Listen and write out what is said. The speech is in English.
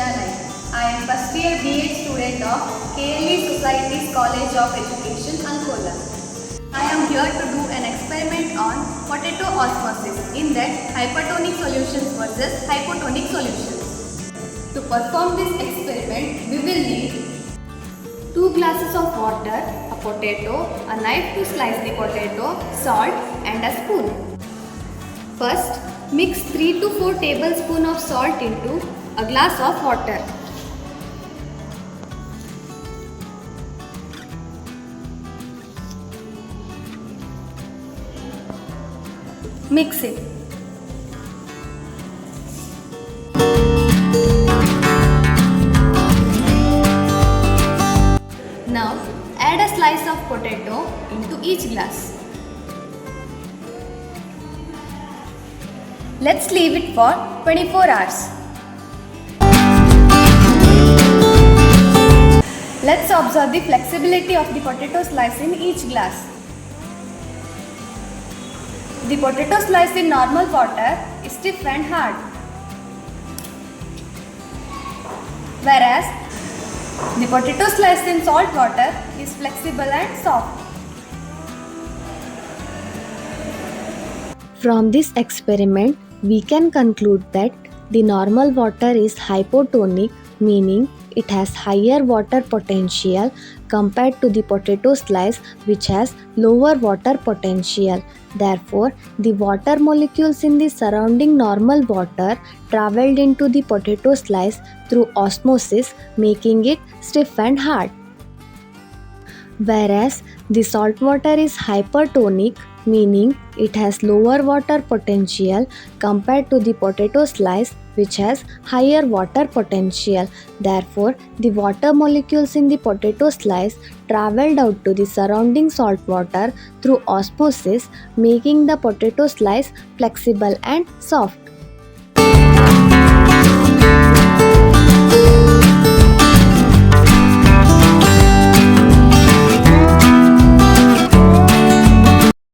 Pratiksha Naik. I am first year B.Ed student of KLE Society's College of Education, Ankola. I am here to do an experiment on potato osmosis, in that hypertonic solutions versus hypotonic solutions. To perform this experiment, we will need 2 glasses of water, a potato, a knife to slice the potato, salt and a spoon. First, mix 3 to 4 tablespoons of salt into a glass of water. Mix it. Now, add a slice of potato into each glass. Let's leave it for 24 hours. Let's observe the flexibility of the potato slice in each glass. The potato slice in normal water is stiff and hard, whereas the potato slice in salt water is flexible and soft. From this experiment, we can conclude that the normal water is hypotonic, meaning it has higher water potential compared to the potato slice, which has lower water potential. Therefore, the water molecules in the surrounding normal water traveled into the potato slice through osmosis, making it stiff and hard. Whereas the salt water is hypertonic, meaning it has lower water potential compared to the potato slice, which has higher water potential. Therefore, the water molecules in the potato slice traveled out to the surrounding salt water through osmosis, making the potato slice flexible and soft.